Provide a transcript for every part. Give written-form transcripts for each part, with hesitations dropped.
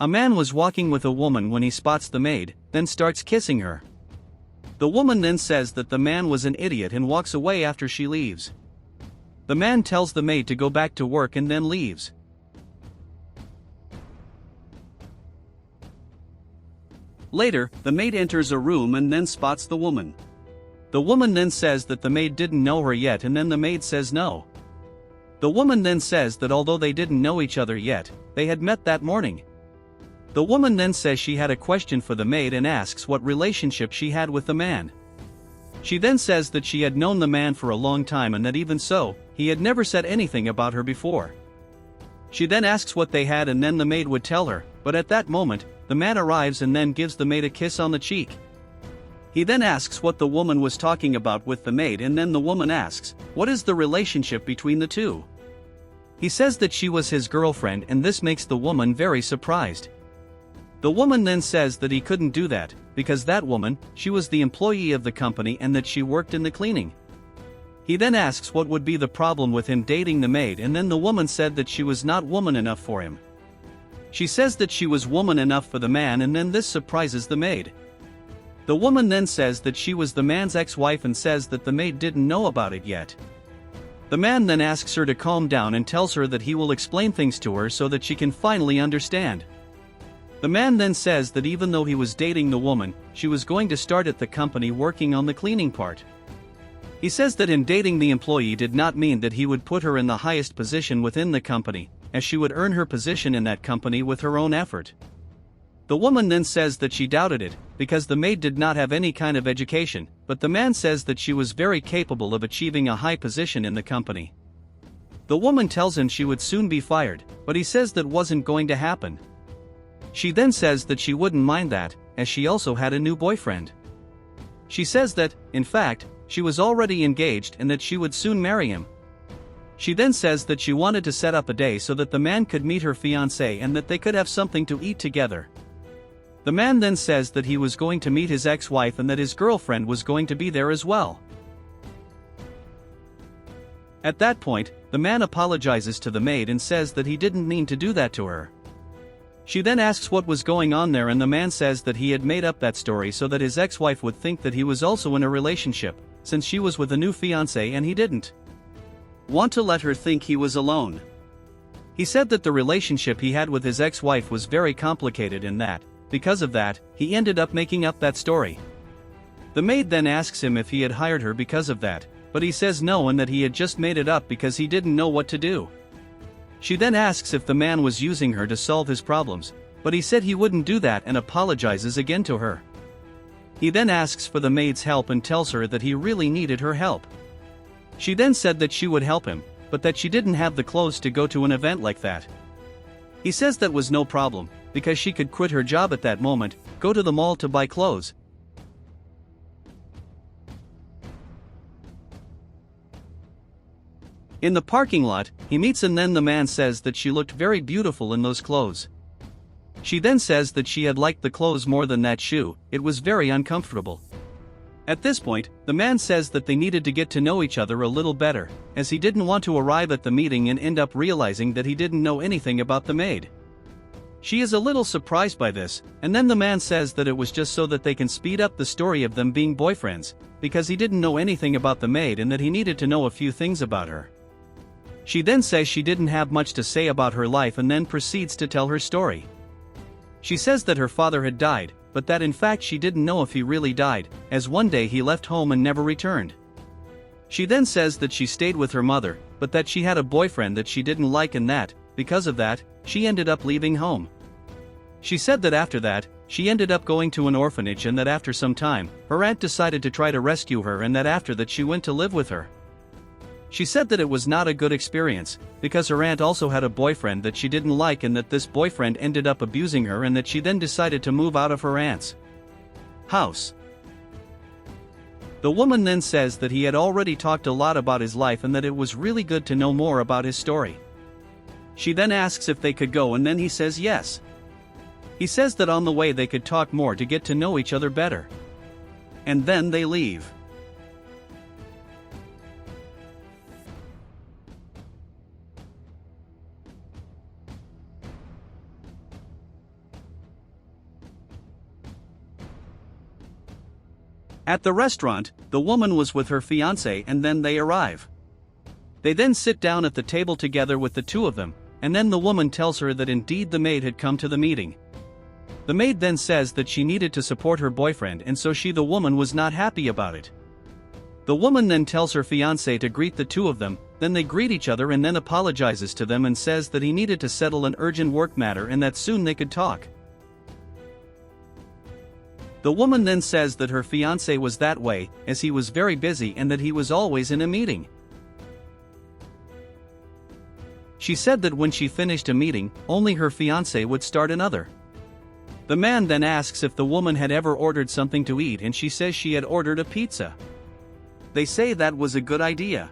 A man was walking with a woman when he spots the maid, then starts kissing her. The woman then says that the man was an idiot and walks away after she leaves. The man tells the maid to go back to work and then leaves. Later, the maid enters a room and then spots the woman. The woman then says that the maid didn't know her yet, and then the maid says no. The woman then says that although they didn't know each other yet, they had met that morning. The woman then says she had a question for the maid and asks what relationship she had with the man. She then says that she had known the man for a long time and that even so, he had never said anything about her before. She then asks what they had and then the maid would tell her, but at that moment, the man arrives and then gives the maid a kiss on the cheek. He then asks what the woman was talking about with the maid, and then the woman asks, what is the relationship between the two? He says that she was his girlfriend, and this makes the woman very surprised. The woman then says that he couldn't do that, because that woman, she was the employee of the company and that she worked in the cleaning. He then asks what would be the problem with him dating the maid, and then the woman said that she was not woman enough for him. She says that she was woman enough for the man, and then this surprises the maid. The woman then says that she was the man's ex-wife and says that the maid didn't know about it yet. The man then asks her to calm down and tells her that he will explain things to her so that she can finally understand. The man then says that even though he was dating the woman, she was going to start at the company working on the cleaning part. He says that in dating the employee did not mean that he would put her in the highest position within the company, as she would earn her position in that company with her own effort. The woman then says that she doubted it, because the maid did not have any kind of education, but the man says that she was very capable of achieving a high position in the company. The woman tells him she would soon be fired, but he says that wasn't going to happen. She then says that she wouldn't mind that, as she also had a new boyfriend. She says that, in fact, she was already engaged and that she would soon marry him. She then says that she wanted to set up a day so that the man could meet her fiancé and that they could have something to eat together. The man then says that he was going to meet his ex-wife and that his girlfriend was going to be there as well. At that point, the man apologizes to the maid and says that he didn't mean to do that to her. She then asks what was going on there, and the man says that he had made up that story so that his ex-wife would think that he was also in a relationship, since she was with a new fiancé and he didn't want to let her think he was alone. He said that the relationship he had with his ex-wife was very complicated and that, because of that, he ended up making up that story. The maid then asks him if he had hired her because of that, but he says no and that he had just made it up because he didn't know what to do. She then asks if the man was using her to solve his problems, but he said he wouldn't do that and apologizes again to her. He then asks for the maid's help and tells her that he really needed her help. She then said that she would help him, but that she didn't have the clothes to go to an event like that. He says that was no problem, because she could quit her job at that moment, go to the mall to buy clothes. In the parking lot, he meets and then the man says that she looked very beautiful in those clothes. She then says that she had liked the clothes more than that shoe, it was very uncomfortable. At this point, the man says that they needed to get to know each other a little better, as he didn't want to arrive at the meeting and end up realizing that he didn't know anything about the maid. She is a little surprised by this, and then the man says that it was just so that they can speed up the story of them being boyfriends, because he didn't know anything about the maid and that he needed to know a few things about her. She then says she didn't have much to say about her life and then proceeds to tell her story. She says that her father had died, but that in fact she didn't know if he really died, as one day he left home and never returned. She then says that she stayed with her mother, but that she had a boyfriend that she didn't like and that, because of that, she ended up leaving home. She said that after that, she ended up going to an orphanage and that after some time, her aunt decided to try to rescue her and that after that she went to live with her. She said that it was not a good experience, because her aunt also had a boyfriend that she didn't like and that this boyfriend ended up abusing her and that she then decided to move out of her aunt's house. The woman then says that he had already talked a lot about his life and that it was really good to know more about his story. She then asks if they could go and then he says yes. He says that on the way they could talk more to get to know each other better. And then they leave. At the restaurant, the woman was with her fiancé and then they arrive. They then sit down at the table together with the two of them, and then the woman tells her that indeed the maid had come to the meeting. The maid then says that she needed to support her boyfriend and so the woman was not happy about it. The woman then tells her fiancé to greet the two of them, then they greet each other and then apologizes to them and says that he needed to settle an urgent work matter and that soon they could talk. The woman then says that her fiancé was that way, as he was very busy and that he was always in a meeting. She said that when she finished a meeting, only her fiancé would start another. The man then asks if the woman had ever ordered something to eat and she says she had ordered a pizza. They say that was a good idea.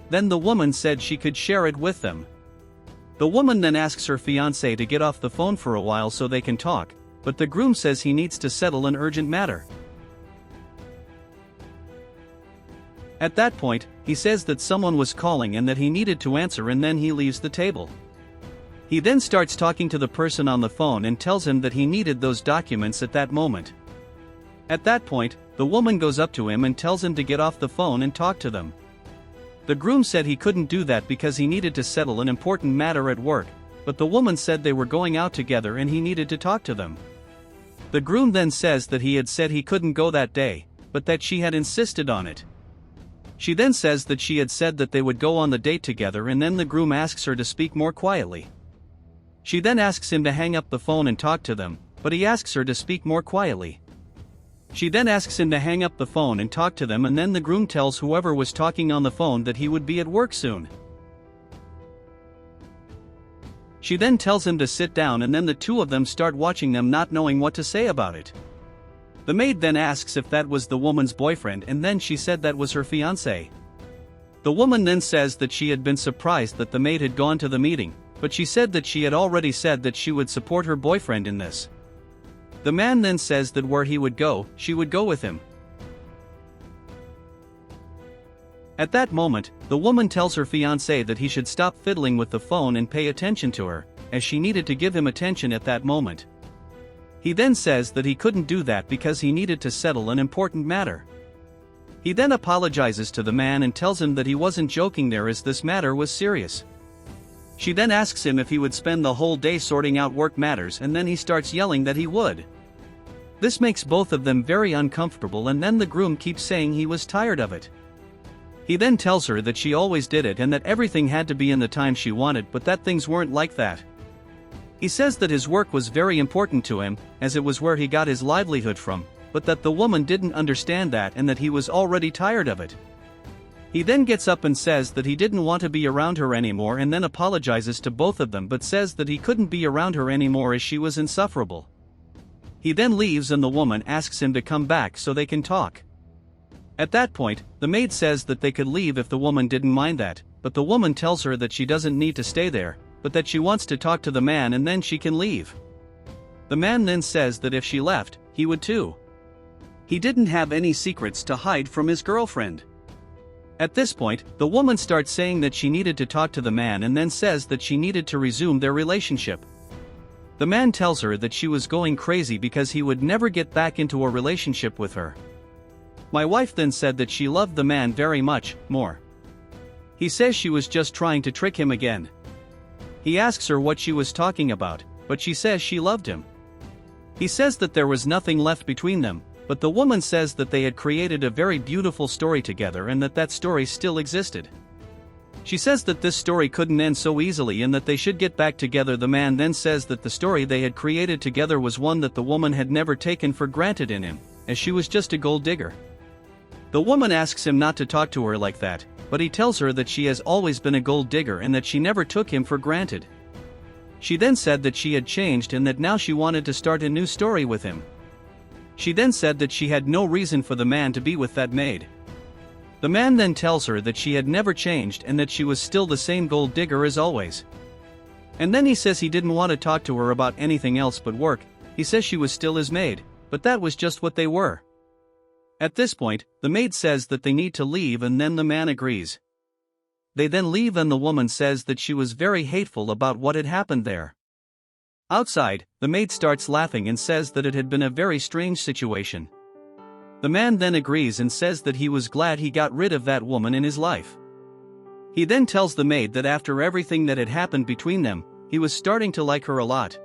Then the woman said she could share it with them. The woman then asks her fiancé to get off the phone for a while so they can talk, but the groom says he needs to settle an urgent matter. At that point, he says that someone was calling and that he needed to answer and then he leaves the table. He then starts talking to the person on the phone and tells him that he needed those documents at that moment. At that point, the woman goes up to him and tells him to get off the phone and talk to them. The groom said he couldn't do that because he needed to settle an important matter at work, but the woman said they were going out together and he needed to talk to them. The groom then says that he had said he couldn't go that day, but that she had insisted on it. She then says that she had said that they would go on the date together and then the groom asks her to speak more quietly. She then asks him to hang up the phone and talk to them, but he asks her to speak more quietly. She then asks him to hang up the phone and talk to them and then the groom tells whoever was talking on the phone that he would be at work soon. She then tells him to sit down and then the two of them start watching them not knowing what to say about it. The maid then asks if that was the woman's boyfriend and then she said that was her fiancé. The woman then says that she had been surprised that the maid had gone to the meeting, but she said that she had already said that she would support her boyfriend in this. The man then says that where he would go, she would go with him. At that moment, the woman tells her fiancé that he should stop fiddling with the phone and pay attention to her, as she needed to give him attention at that moment. He then says that he couldn't do that because he needed to settle an important matter. He then apologizes to the man and tells him that he wasn't joking there as this matter was serious. She then asks him if he would spend the whole day sorting out work matters and then he starts yelling that he would. This makes both of them very uncomfortable and then the groom keeps saying he was tired of it. He then tells her that she always did it and that everything had to be in the time she wanted but that things weren't like that. He says that his work was very important to him, as it was where he got his livelihood from, but that the woman didn't understand that and that he was already tired of it. He then gets up and says that he didn't want to be around her anymore and then apologizes to both of them but says that he couldn't be around her anymore as she was insufferable. He then leaves and the woman asks him to come back so they can talk. At that point, the maid says that they could leave if the woman didn't mind that, but the woman tells her that she doesn't need to stay there, but that she wants to talk to the man and then she can leave. The man then says that if she left, he would too. He didn't have any secrets to hide from his girlfriend. At this point, the woman starts saying that she needed to talk to the man and then says that she needed to resume their relationship. The man tells her that she was going crazy because he would never get back into a relationship with her. My wife then said that she loved the man very much more. He says she was just trying to trick him again. He asks her what she was talking about, but she says she loved him. He says that there was nothing left between them, but the woman says that they had created a very beautiful story together and that story still existed. She says that this story couldn't end so easily and that they should get back together. The man then says that the story they had created together was one that the woman had never taken for granted in him, as she was just a gold digger. The woman asks him not to talk to her like that, but he tells her that she has always been a gold digger and that she never took him for granted. She then said that she had changed and that now she wanted to start a new story with him. She then said that she had no reason for the man to be with that maid. The man then tells her that she had never changed and that she was still the same gold digger as always. And then he says he didn't want to talk to her about anything else but work. He says she was still his maid, but that was just what they were. At this point, the maid says that they need to leave and then the man agrees. They then leave and the woman says that she was very hateful about what had happened there. Outside, the maid starts laughing and says that it had been a very strange situation. The man then agrees and says that he was glad he got rid of that woman in his life. He then tells the maid that after everything that had happened between them, he was starting to like her a lot.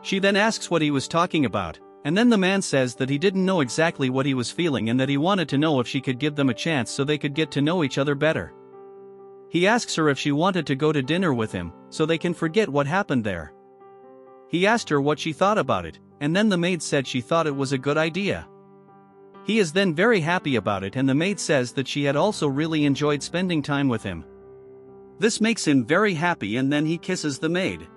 She then asks what he was talking about, and then the man says that he didn't know exactly what he was feeling and that he wanted to know if she could give them a chance so they could get to know each other better. He asks her if she wanted to go to dinner with him, so they can forget what happened there. He asked her what she thought about it, and then the maid said she thought it was a good idea. He is then very happy about it, and the maid says that she had also really enjoyed spending time with him. This makes him very happy, and then he kisses the maid.